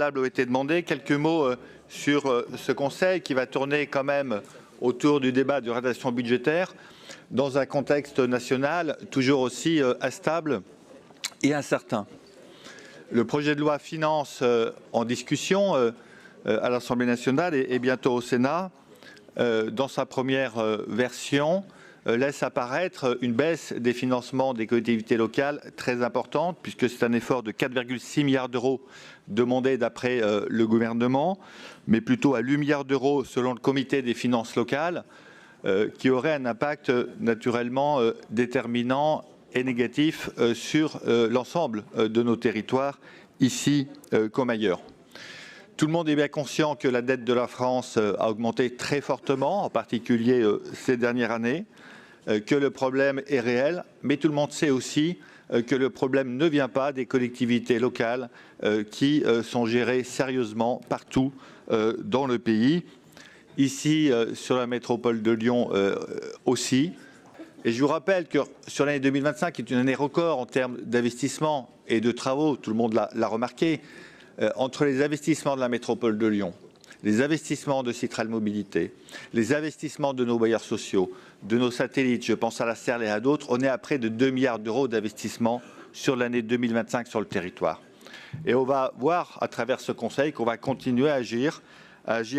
préalables ont été demandés. Quelques mots sur ce Conseil qui va tourner quand même autour du débat de rédaction budgétaire dans un contexte national toujours aussi instable et incertain. Le projet de loi finance en discussion à l'Assemblée nationale et bientôt au Sénat, dans sa première version, laisse apparaître une baisse des financements des collectivités locales très importante, puisque c'est un effort de 4,6 milliards d'euros demandé d'après le gouvernement, mais plutôt à 8 milliards d'euros selon le comité des finances locales, qui aurait un impact naturellement déterminant et négatif sur l'ensemble de nos territoires, ici comme ailleurs. Tout le monde est bien conscient que la dette de la France a augmenté très fortement, en particulier ces dernières années, que le problème est réel, mais tout le monde sait aussi que le problème ne vient pas des collectivités locales qui sont gérées sérieusement partout dans le pays. Ici, sur la métropole de Lyon aussi. Et je vous rappelle que sur l'année 2025, qui est une année record en termes d'investissement et de travaux, tout le monde l'a remarqué, entre les investissements de la métropole de Lyon, les investissements de Citral Mobilité, les investissements de nos bailleurs sociaux, de nos satellites, je pense à la CERL et à d'autres, on est à près de 2 milliards d'euros d'investissement sur l'année 2025 sur le territoire. Et on va voir à travers ce Conseil qu'on va continuer à agir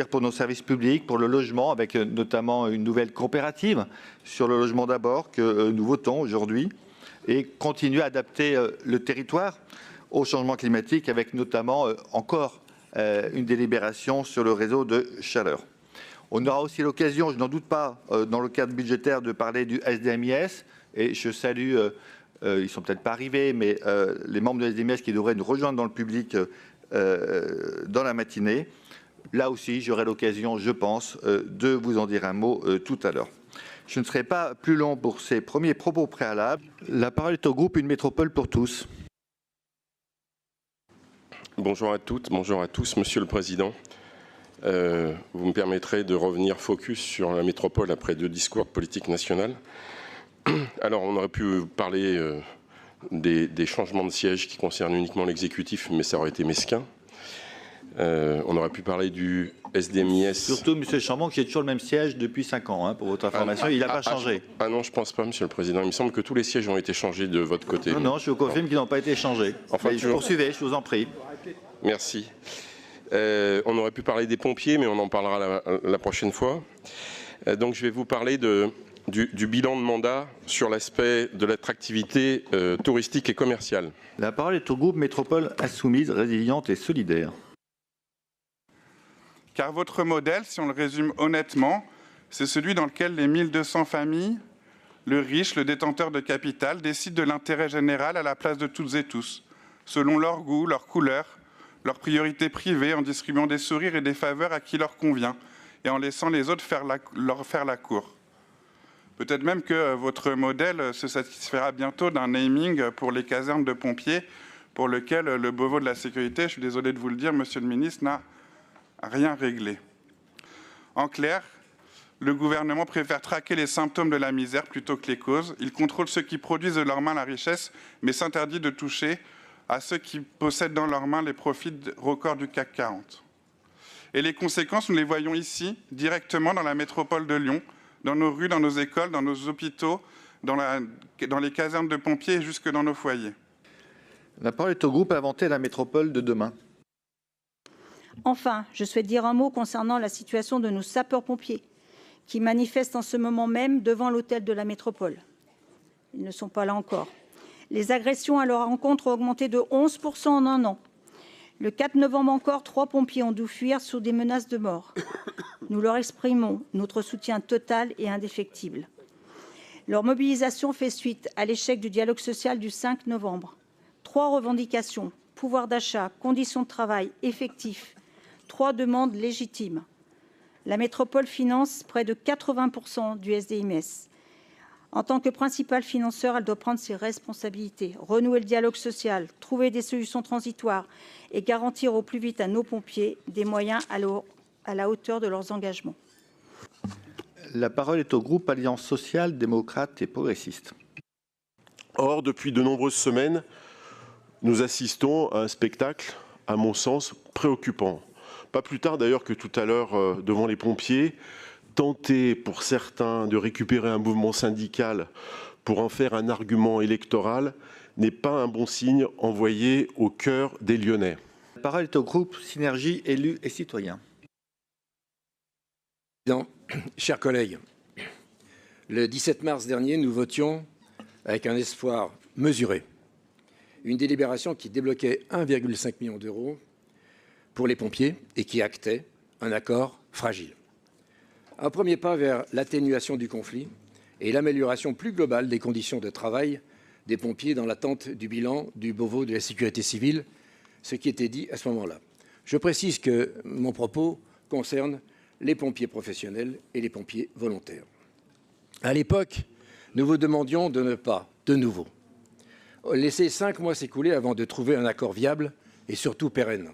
pour nos services publics, pour le logement, avec notamment une nouvelle coopérative sur le logement d'abord que nous votons aujourd'hui, et continuer à adapter le territoire au changement climatique, avec notamment encore une délibération sur le réseau de chaleur. On aura aussi l'occasion, je n'en doute pas, dans le cadre budgétaire, de parler du SDMIS, et je salue, ils ne sont peut-être pas arrivés, mais les membres de SDMIS qui devraient nous rejoindre dans le public dans la matinée. Là aussi, j'aurai l'occasion, je pense, de vous en dire un mot tout à l'heure. Je ne serai pas plus long pour ces premiers propos préalables. La parole est au groupe Une métropole pour tous. Bonjour à toutes, bonjour à tous, Monsieur le Président. Vous me permettrez de revenir focus sur la métropole après 2 discours de politique nationale. Alors, on aurait pu parler des changements de siège qui concernent uniquement l'exécutif, mais ça aurait été mesquin. On aurait pu parler du SDMIS. Surtout, M. Chambon, qui est toujours le même siège depuis 5 ans, pour votre information. Il n'a pas changé. Ah non, je ne pense pas, Monsieur le Président. Il me semble que tous les sièges ont été changés de votre côté. Non, non, je vous confirme qu'ils n'ont pas été changés. Enfin, poursuivez, je vous en prie. Merci. On aurait pu parler des pompiers, mais on en parlera la prochaine fois. Donc, je vais vous parler du bilan de mandat sur l'aspect de l'attractivité touristique et commerciale. La parole est au groupe Métropole Insoumise, Résiliente et Solidaire. Car votre modèle, si on le résume honnêtement, c'est celui dans lequel les 1200 familles, le riche, le détenteur de capital, décident de l'intérêt général à la place de toutes et tous, selon leur goût, leur couleur, leurs priorités privées, en distribuant des sourires et des faveurs à qui leur convient, et en laissant les autres leur faire la cour. Peut-être même que votre modèle se satisfera bientôt d'un naming pour les casernes de pompiers, pour lequel le Beauvau de la sécurité, je suis désolé de vous le dire, Monsieur le ministre, n'a rien réglé. En clair, le gouvernement préfère traquer les symptômes de la misère plutôt que les causes. Il contrôle ceux qui produisent de leurs mains la richesse, mais s'interdit de toucher à ceux qui possèdent dans leurs mains les profits records du CAC 40. Et les conséquences, nous les voyons ici, directement dans la métropole de Lyon, dans nos rues, dans nos écoles, dans nos hôpitaux, dans les casernes de pompiers et jusque dans nos foyers. La parole est au groupe Inventer la métropole de demain. Enfin, je souhaite dire un mot concernant la situation de nos sapeurs-pompiers, qui manifestent en ce moment même devant l'hôtel de la métropole. Ils ne sont pas là encore. Les agressions à leur encontre ont augmenté de 11% en un an. Le 4 novembre encore, 3 pompiers ont dû fuir sous des menaces de mort. Nous leur exprimons notre soutien total et indéfectible. Leur mobilisation fait suite à l'échec du dialogue social du 5 novembre. 3 revendications, pouvoir d'achat, conditions de travail, effectifs, 3 demandes légitimes. La métropole finance près de 80% du SDMIS. En tant que principal financeur, elle doit prendre ses responsabilités, renouer le dialogue social, trouver des solutions transitoires et garantir au plus vite à nos pompiers des moyens à la hauteur de leurs engagements. La parole est au groupe Alliance sociale, démocrate et progressiste. Or, depuis de nombreuses semaines, nous assistons à un spectacle à mon sens, préoccupant. Pas plus tard d'ailleurs que tout à l'heure devant les pompiers, tenter pour certains de récupérer un mouvement syndical pour en faire un argument électoral n'est pas un bon signe envoyé au cœur des Lyonnais. La parole est au groupe Synergie élus et citoyens. Chers collègues, le 17 mars dernier, nous votions avec un espoir mesuré une délibération qui débloquait 1,5 million d'euros pour les pompiers et qui actait un accord fragile. Un premier pas vers l'atténuation du conflit et l'amélioration plus globale des conditions de travail des pompiers dans l'attente du bilan du Beauvau de la sécurité civile, ce qui était dit à ce moment-là. Je précise que mon propos concerne les pompiers professionnels et les pompiers volontaires. À l'époque, nous vous demandions de ne pas, de nouveau, laisser 5 mois s'écouler avant de trouver un accord viable et surtout pérenne.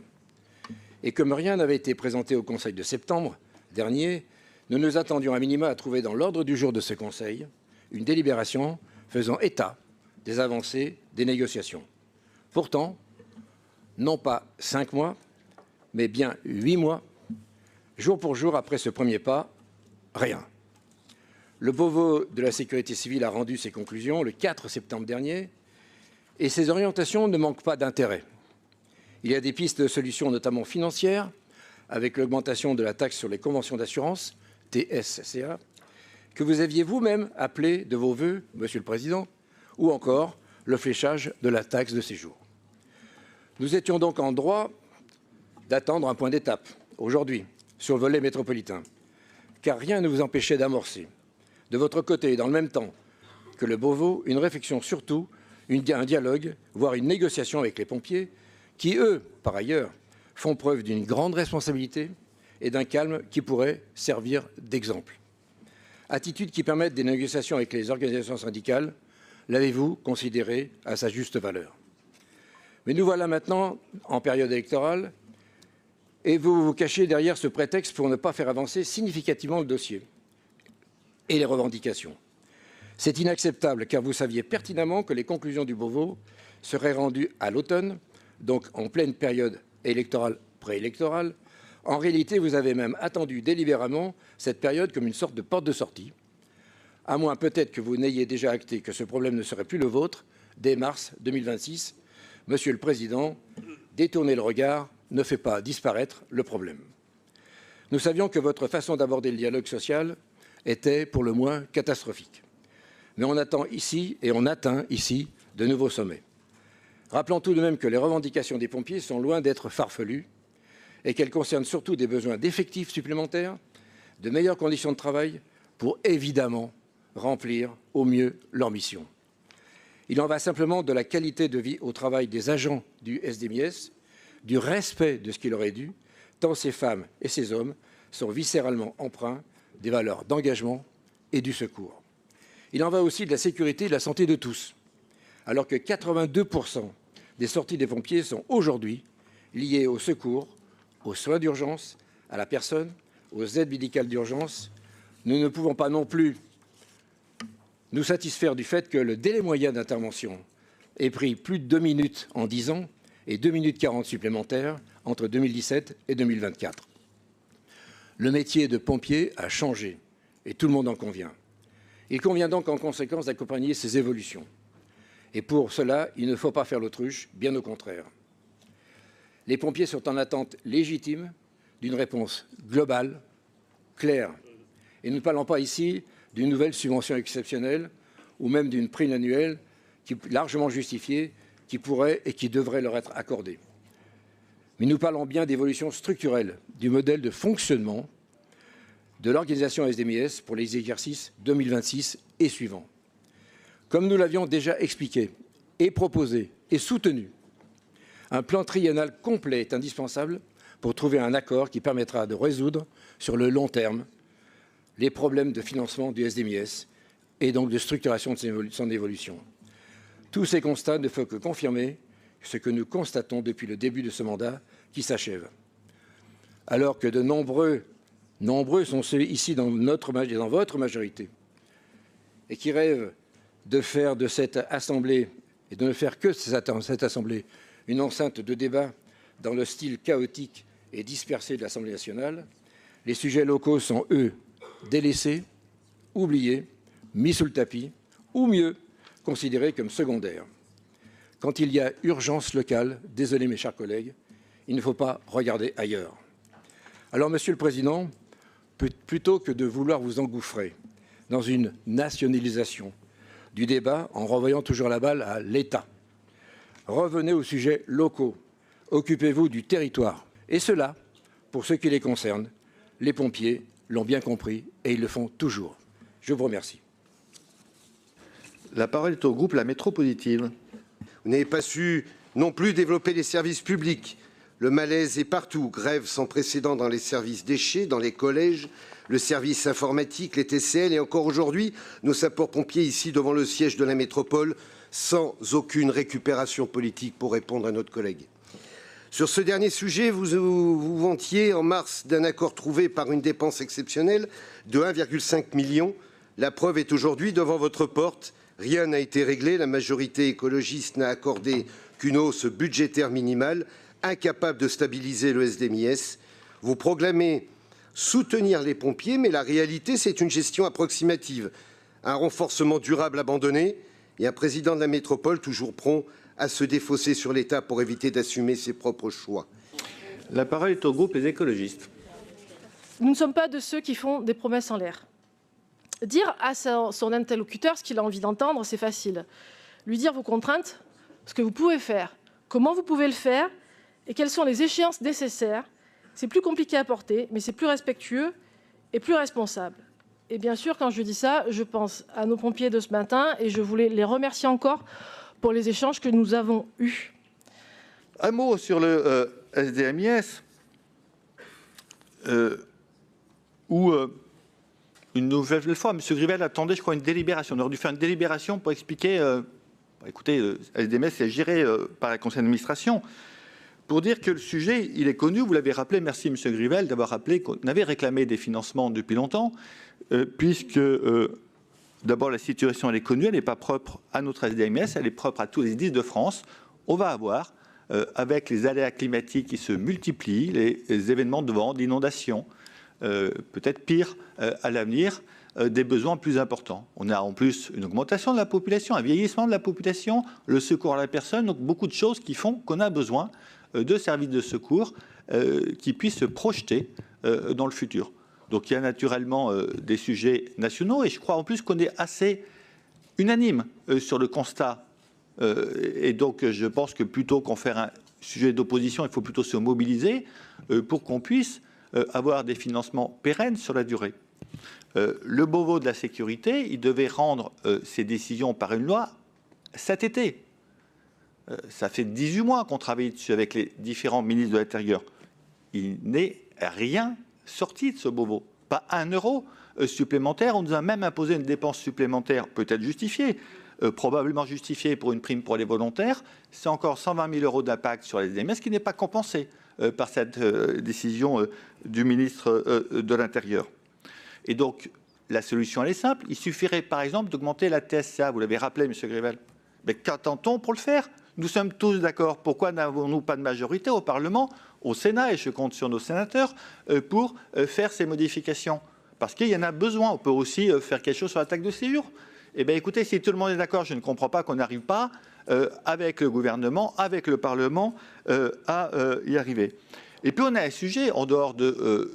Et comme rien n'avait été présenté au Conseil de septembre dernier, nous nous attendions à minima à trouver dans l'ordre du jour de ce Conseil une délibération faisant état des avancées des négociations. Pourtant, non pas 5 mois, mais bien 8 mois, jour pour jour après ce premier pas, rien. Le Beauvau de la sécurité civile a rendu ses conclusions le 4 septembre dernier et ces orientations ne manquent pas d'intérêt. Il y a des pistes de solutions, notamment financières, avec l'augmentation de la taxe sur les conventions d'assurance, TSCA, que vous aviez vous-même appelé de vos vœux, Monsieur le Président, ou encore le fléchage de la taxe de séjour. Nous étions donc en droit d'attendre un point d'étape, aujourd'hui, sur le volet métropolitain, car rien ne vous empêchait d'amorcer, de votre côté et dans le même temps que le Beauvau, une réflexion surtout, un dialogue, voire une négociation avec les pompiers, qui, eux, par ailleurs, font preuve d'une grande responsabilité et d'un calme qui pourrait servir d'exemple. Attitude qui permettent des négociations avec les organisations syndicales, l'avez-vous considéré à sa juste valeur? Mais nous voilà maintenant en période électorale et vous vous cachez derrière ce prétexte pour ne pas faire avancer significativement le dossier et les revendications. C'est inacceptable car vous saviez pertinemment que les conclusions du Beauvau seraient rendues à l'automne, donc en pleine période électorale, préélectorale. En réalité, vous avez même attendu délibérément cette période comme une sorte de porte de sortie, à moins peut-être que vous n'ayez déjà acté que ce problème ne serait plus le vôtre dès mars 2026. Monsieur le Président, détourner le regard ne fait pas disparaître le problème. Nous savions que votre façon d'aborder le dialogue social était pour le moins catastrophique. Mais on attend ici et on atteint ici de nouveaux sommets. Rappelons tout de même que les revendications des pompiers sont loin d'être farfelues et qu'elles concernent surtout des besoins d'effectifs supplémentaires, de meilleures conditions de travail pour évidemment remplir au mieux leur mission. Il en va simplement de la qualité de vie au travail des agents du SDMIS, du respect de ce qu'il aurait dû, tant ces femmes et ces hommes sont viscéralement empreints des valeurs d'engagement et du secours. Il en va aussi de la sécurité et de la santé de tous, alors que 82% des sorties des pompiers sont aujourd'hui liées au secours, aux soins d'urgence, à la personne, aux aides médicales d'urgence. Nous ne pouvons pas non plus nous satisfaire du fait que le délai moyen d'intervention ait pris plus de 2 minutes en 10 ans et 2 minutes 40 supplémentaires entre 2017 et 2024. Le métier de pompier a changé et tout le monde en convient. Il convient donc en conséquence d'accompagner ces évolutions. Et pour cela, il ne faut pas faire l'autruche, bien au contraire. Les pompiers sont en attente légitime d'une réponse globale, claire. Et nous ne parlons pas ici d'une nouvelle subvention exceptionnelle ou même d'une prime annuelle largement justifiée qui pourrait et qui devrait leur être accordée. Mais nous parlons bien d'évolution structurelle du modèle de fonctionnement de l'organisation SDMIS pour les exercices 2026 et suivants. Comme nous l'avions déjà expliqué et proposé et soutenu, un plan triennal complet est indispensable pour trouver un accord qui permettra de résoudre sur le long terme les problèmes de financement du SDMIS et donc de structuration de son évolution. Tous ces constats ne font que confirmer ce que nous constatons depuis le début de ce mandat qui s'achève. Alors que de nombreux sont ceux ici dans votre majorité et qui rêvent de faire de cette Assemblée et de ne faire que cette Assemblée une enceinte de débat dans le style chaotique et dispersé de l'Assemblée nationale, les sujets locaux sont, eux, délaissés, oubliés, mis sous le tapis, ou mieux, considérés comme secondaires. Quand il y a urgence locale, désolé mes chers collègues, il ne faut pas regarder ailleurs. Alors, Monsieur le Président, plutôt que de vouloir vous engouffrer dans une nationalisation du débat en renvoyant toujours la balle à l'État, revenez aux sujets locaux, occupez-vous du territoire. Et cela, pour ce qui les concerne, les pompiers l'ont bien compris et ils le font toujours. Je vous remercie. La parole est au groupe La Métropolitaine. Vous n'avez pas su non plus développer les services publics. Le malaise est partout. Grève sans précédent dans les services déchets, dans les collèges, le service informatique, les TCL et encore aujourd'hui, nos sapeurs-pompiers ici devant le siège de la métropole sans aucune récupération politique pour répondre à notre collègue. Sur ce dernier sujet, vous vantiez en mars d'un accord trouvé par une dépense exceptionnelle de 1,5 million. La preuve est aujourd'hui devant votre porte. Rien n'a été réglé. La majorité écologiste n'a accordé qu'une hausse budgétaire minimale, incapable de stabiliser le SDMIS. Vous proclamez soutenir les pompiers, mais la réalité, c'est une gestion approximative, un renforcement durable abandonné et un président de la métropole toujours prompt à se défausser sur l'État pour éviter d'assumer ses propres choix. La parole est au groupe Les Écologistes. Nous ne sommes pas de ceux qui font des promesses en l'air. Dire à son interlocuteur ce qu'il a envie d'entendre, c'est facile. Lui dire vos contraintes, ce que vous pouvez faire, comment vous pouvez le faire et quelles sont les échéances nécessaires, c'est plus compliqué à porter, mais c'est plus respectueux et plus responsable. Et bien sûr, quand je dis ça, je pense à nos pompiers de ce matin et je voulais les remercier encore pour les échanges que nous avons eus. Un mot sur le SDMIS, où une nouvelle fois, M. Grivel attendait, je crois, une délibération. On aurait dû faire une délibération pour expliquer, écoutez, le SDMS est géré par la conseil d'administration, pour dire que le sujet, il est connu, vous l'avez rappelé, merci M. Grivel d'avoir rappelé qu'on avait réclamé des financements depuis longtemps, puisque d'abord la situation elle est connue, elle n'est pas propre à notre SDMS, elle est propre à tous les SDIS de France. On va avoir, avec les aléas climatiques qui se multiplient, les événements de vent, d'inondation, peut-être pire à l'avenir, des besoins plus importants. On a en plus une augmentation de la population, un vieillissement de la population, le secours à la personne, donc beaucoup de choses qui font qu'on a besoin de services de secours qui puissent se projeter dans le futur. Donc il y a naturellement des sujets nationaux et je crois en plus qu'on est assez unanime sur le constat. Et donc je pense que plutôt qu'en faire un sujet d'opposition, il faut plutôt se mobiliser pour qu'on puisse avoir des financements pérennes sur la durée. Le Beauvau de la sécurité, il devait rendre ses décisions par une loi cet été. Ça fait 18 mois qu'on travaille dessus avec les différents ministres de l'Intérieur. Il n'est rien sorti de ce Beauvau. Pas un euro supplémentaire. On nous a même imposé une dépense supplémentaire, peut-être justifiée, probablement justifiée pour une prime pour les volontaires. C'est encore 120 000 euros d'impact sur les SDMS qui n'est pas compensé par cette décision du ministre de l'Intérieur. Et donc, la solution, elle est simple. Il suffirait, par exemple, d'augmenter la TSCA. Vous l'avez rappelé, M. Grivel. Mais qu'attend-on pour le faire? Nous sommes tous d'accord. Pourquoi n'avons-nous pas de majorité au Parlement, au Sénat, et je compte sur nos sénateurs, pour faire ces modifications? Parce qu'il y en a besoin. On peut aussi faire quelque chose sur la taxe de séjour. Eh bien, écoutez, si tout le monde est d'accord, je ne comprends pas qu'on n'arrive pas, avec le gouvernement, avec le Parlement, à y arriver. Et puis, on a un sujet, en dehors de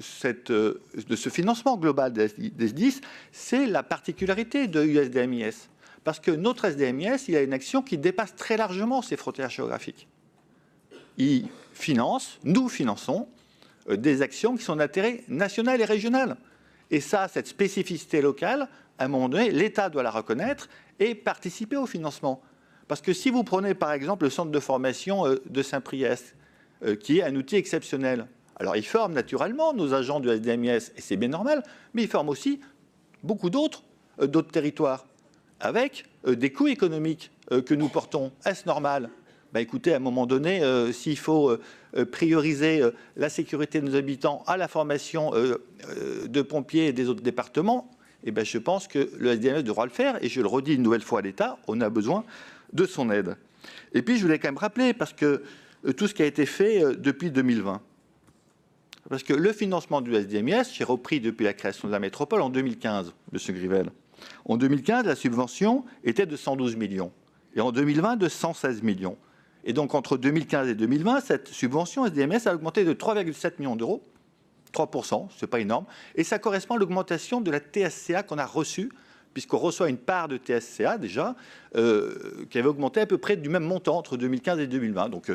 ce financement global des SDIS, c'est la particularité de USDMIS. Parce que notre SDMIS, il a une action qui dépasse très largement ses frontières géographiques. Il finance, nous finançons, des actions qui sont d'intérêt national et régional. Et ça, cette spécificité locale, à un moment donné, l'État doit la reconnaître et participer au financement. Parce que si vous prenez par exemple le centre de formation de Saint-Priest, qui est un outil exceptionnel, alors il forme naturellement nos agents du SDMIS, et c'est bien normal, mais il forme aussi beaucoup d'autres territoires, avec des coûts économiques que nous portons. Est-ce normal? Ben écoutez, à un moment donné, s'il faut prioriser la sécurité de nos habitants à la formation de pompiers et des autres départements, eh ben je pense que le SDMS devra le faire. Et je le redis une nouvelle fois à l'État, on a besoin de son aide. Et puis, je voulais quand même rappeler, parce que tout ce qui a été fait depuis 2020. Parce que le financement du SDMIS, j'ai repris depuis la création de la métropole en 2015, M. Grivel. En 2015, la subvention était de 112 millions. Et en 2020, de 116 millions. Et donc, entre 2015 et 2020, cette subvention SDMS a augmenté de 3,7 millions d'euros. 3%, ce n'est pas énorme. Et ça correspond à l'augmentation de la TSCA qu'on a reçue, puisqu'on reçoit une part de TSCA déjà, qui avait augmenté à peu près du même montant entre 2015 et 2020. Donc,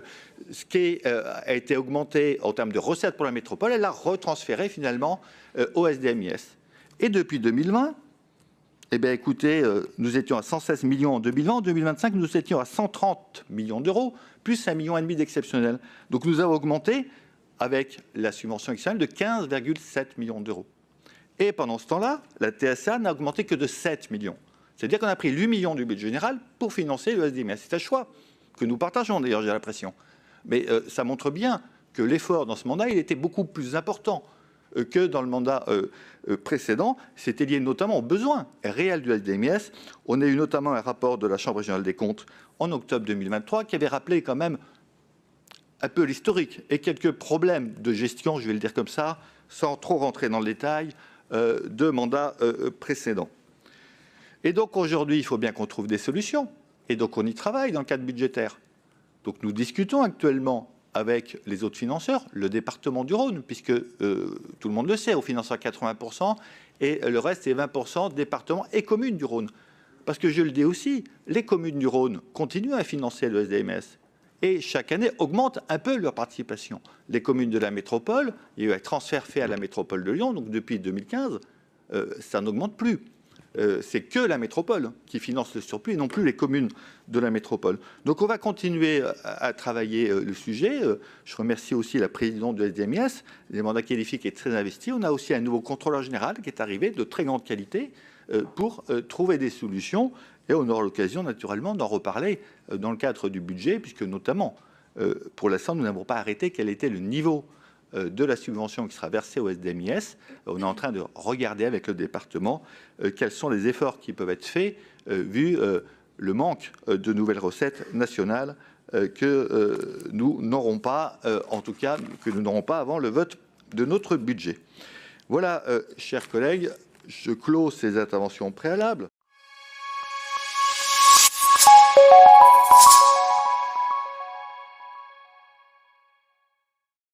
ce qui a été augmenté en termes de recettes pour la métropole, elle a retransféré finalement au SDMIS. Et depuis 2020, eh bien, écoutez, nous étions à 116 millions en 2020. En 2025, nous étions à 130 millions d'euros, plus 1,5 million d'exceptionnels. Donc, nous avons augmenté, avec la subvention exceptionnelle, de 15,7 millions d'euros. Et pendant ce temps-là, la TSA n'a augmenté que de 7 millions. C'est-à-dire qu'on a pris 8 millions du budget général pour financer le SDMS. C'est un choix que nous partageons, d'ailleurs, j'ai l'impression. Mais ça montre bien que l'effort dans ce mandat, il était beaucoup plus important que dans le mandat précédent. C'était lié notamment aux besoins réels du SDMS. On a eu notamment un rapport de la Chambre régionale des comptes en octobre 2023 qui avait rappelé quand même un peu l'historique et quelques problèmes de gestion, je vais le dire comme ça, sans trop rentrer dans le détail, de mandats précédents. Et donc aujourd'hui, il faut bien qu'on trouve des solutions. Et donc on y travaille dans le cadre budgétaire. Donc nous discutons actuellement avec les autres financeurs, le département du Rhône, puisque tout le monde le sait, on finance à 80%, et le reste, c'est 20% départements et communes du Rhône. Parce que je le dis aussi, les communes du Rhône continuent à financer le SDMS, et chaque année augmentent un peu leur participation. Les communes de la métropole, il y a eu un transfert fait à la métropole de Lyon, donc depuis 2015, ça n'augmente plus. C'est que la métropole qui finance le surplus et non plus les communes de la métropole. Donc on va continuer à travailler le sujet. Je remercie aussi la présidente du SDMIS, des mandats qualifiés qui est très investi. On a aussi un nouveau contrôleur général qui est arrivé de très grande qualité pour trouver des solutions. Et on aura l'occasion naturellement d'en reparler dans le cadre du budget, puisque notamment, pour l'instant, nous n'avons pas arrêté quel était le niveau de la subvention qui sera versée au SDMIS. On est en train de regarder avec le département quels sont les efforts qui peuvent être faits vu le manque de nouvelles recettes nationales que nous n'aurons pas, en tout cas, que nous n'aurons pas avant le vote de notre budget. Voilà, chers collègues, je clôt ces interventions préalables.